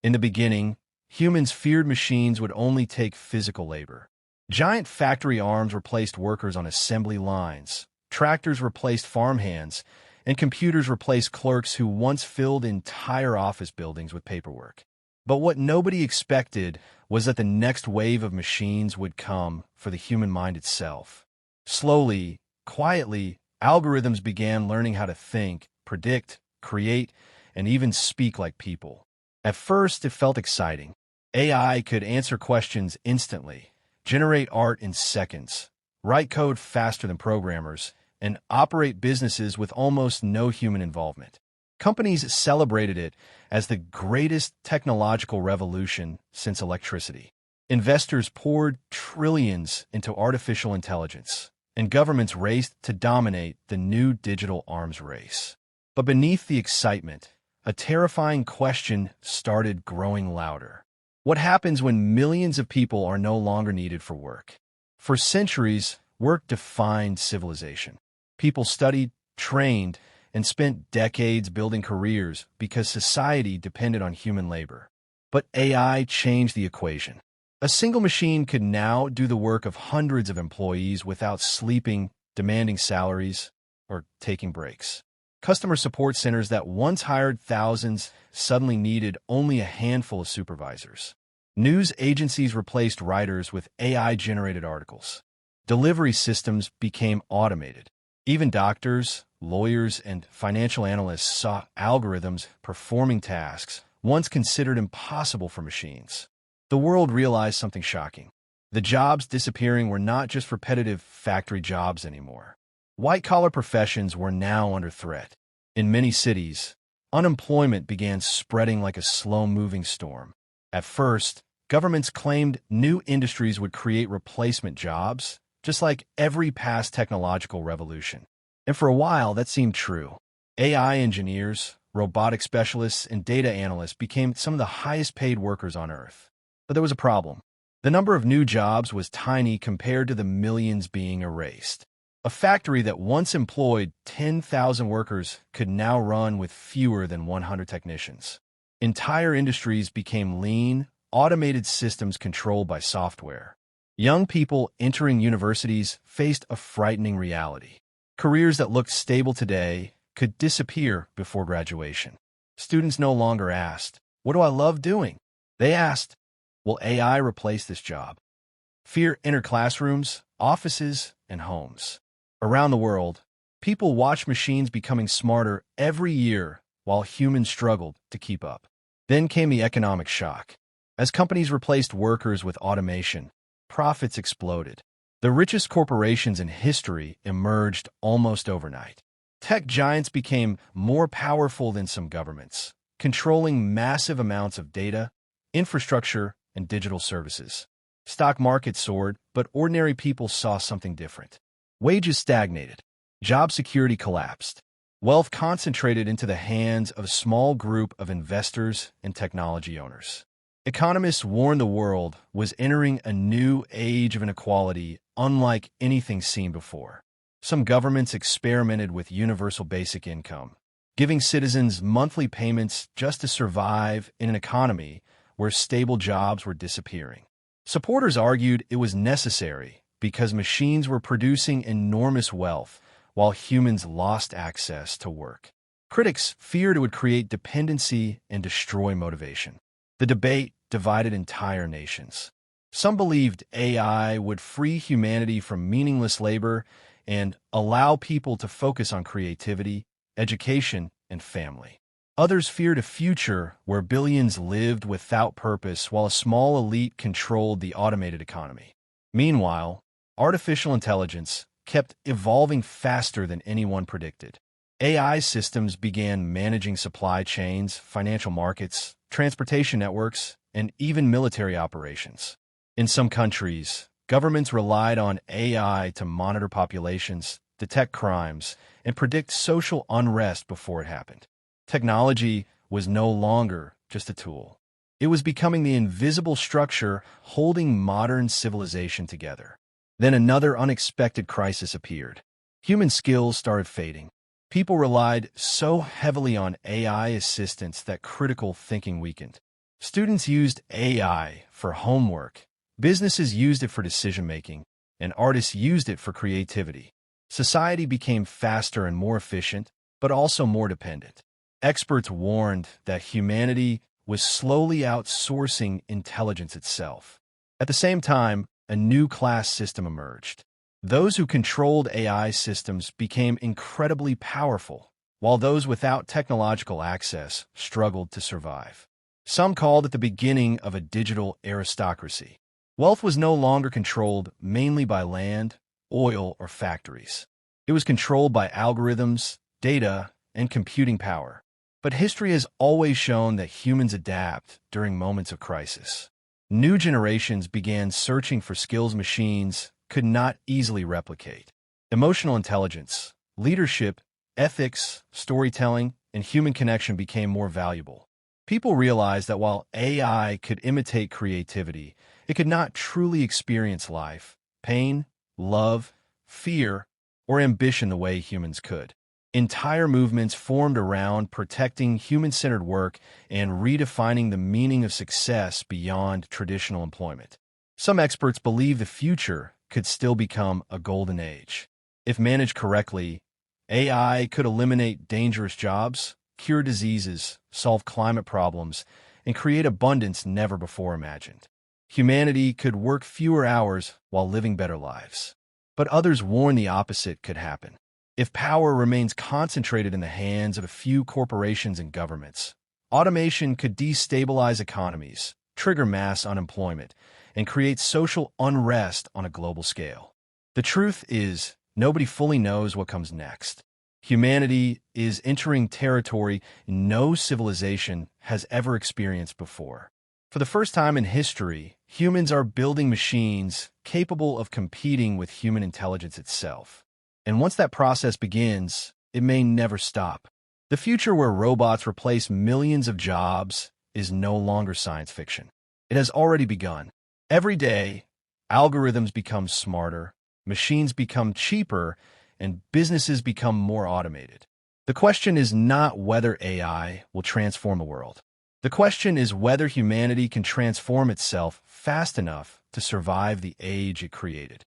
In the beginning, humans feared machines would only take physical labor. Giant factory arms replaced workers on assembly lines, tractors replaced farmhands, and computers replaced clerks who once filled entire office buildings with paperwork. But what nobody expected was that the next wave of machines would come for the human mind itself. Slowly, quietly, algorithms began learning how to think, predict, create, and even speak like people. At first, it felt exciting. AI could answer questions instantly, generate art in seconds, write code faster than programmers, and operate businesses with almost no human involvement. Companies celebrated it as the greatest technological revolution since electricity. Investors poured trillions into artificial intelligence, and governments raced to dominate the new digital arms race. But beneath the excitement, a terrifying question started growing louder. What happens when millions of people are no longer needed for work? For centuries, work defined civilization. People studied, trained, and spent decades building careers because society depended on human labor. But AI changed the equation. A single machine could now do the work of hundreds of employees without sleeping, demanding salaries, or taking breaks. Customer support centers that once hired thousands suddenly needed only a handful of supervisors. News agencies replaced writers with AI-generated articles. Delivery systems became automated. Even doctors, lawyers, and financial analysts saw algorithms performing tasks once considered impossible for machines. The world realized something shocking. The jobs disappearing were not just repetitive factory jobs anymore. White-collar professions were now under threat. In many cities, unemployment began spreading like a slow-moving storm. At first, governments claimed new industries would create replacement jobs, just like every past technological revolution. And for a while, that seemed true. AI engineers, robotic specialists, and data analysts became some of the highest-paid workers on Earth. But there was a problem. The number of new jobs was tiny compared to the millions being erased. A factory that once employed 10,000 workers could now run with fewer than 100 technicians. Entire industries became lean, automated systems controlled by software. Young people entering universities faced a frightening reality. Careers that looked stable today could disappear before graduation. Students no longer asked, "What do I love doing?" They asked, "Will AI replace this job?" Fear entered classrooms, offices, and homes. Around the world, people watched machines becoming smarter every year while humans struggled to keep up. Then came the economic shock. As companies replaced workers with automation, profits exploded. The richest corporations in history emerged almost overnight. Tech giants became more powerful than some governments, controlling massive amounts of data, infrastructure, and digital services. Stock markets soared, but ordinary people saw something different. Wages stagnated. Job security collapsed. Wealth concentrated into the hands of a small group of investors and technology owners. Economists warned the world was entering a new age of inequality unlike anything seen before. Some governments experimented with universal basic income, giving citizens monthly payments just to survive in an economy where stable jobs were disappearing. Supporters argued it was necessary because machines were producing enormous wealth while humans lost access to work. Critics feared it would create dependency and destroy motivation. The debate divided entire nations. Some believed AI would free humanity from meaningless labor and allow people to focus on creativity, education, and family. Others feared a future where billions lived without purpose while a small elite controlled the automated economy. Meanwhile, artificial intelligence kept evolving faster than anyone predicted. AI systems began managing supply chains, financial markets, transportation networks, and even military operations. In some countries, governments relied on AI to monitor populations, detect crimes, and predict social unrest before it happened. Technology was no longer just a tool. It was becoming the invisible structure holding modern civilization together. Then another unexpected crisis appeared. Human skills started fading. People relied so heavily on AI assistance that critical thinking weakened. Students used AI for homework, businesses used it for decision-making, and artists used it for creativity. Society became faster and more efficient, but also more dependent. Experts warned that humanity was slowly outsourcing intelligence itself. At the same time, a new class system emerged. Those who controlled AI systems became incredibly powerful, while those without technological access struggled to survive. Some called it the beginning of a digital aristocracy. Wealth was no longer controlled mainly by land, oil, or factories. It was controlled by algorithms, data, and computing power. But history has always shown that humans adapt during moments of crisis. New generations began searching for skills machines could not easily replicate. Emotional intelligence, leadership, ethics, storytelling, and human connection became more valuable. People realized that while AI could imitate creativity, it could not truly experience life, pain, love, fear, or ambition the way humans could. Entire movements formed around protecting human-centered work and redefining the meaning of success beyond traditional employment. Some experts believe the future could still become a golden age. If managed correctly, AI could eliminate dangerous jobs, cure diseases, solve climate problems, and create abundance never before imagined. Humanity could work fewer hours while living better lives. But others warn the opposite could happen. If power remains concentrated in the hands of a few corporations and governments, automation could destabilize economies, trigger mass unemployment, and create social unrest on a global scale. The truth is, nobody fully knows what comes next. Humanity is entering territory no civilization has ever experienced before. For the first time in history, humans are building machines capable of competing with human intelligence itself. And once that process begins, it may never stop. The future where robots replace millions of jobs is no longer science fiction. It has already begun. Every day, algorithms become smarter, machines become cheaper, and businesses become more automated. The question is not whether AI will transform the world. The question is whether humanity can transform itself fast enough to survive the age it created.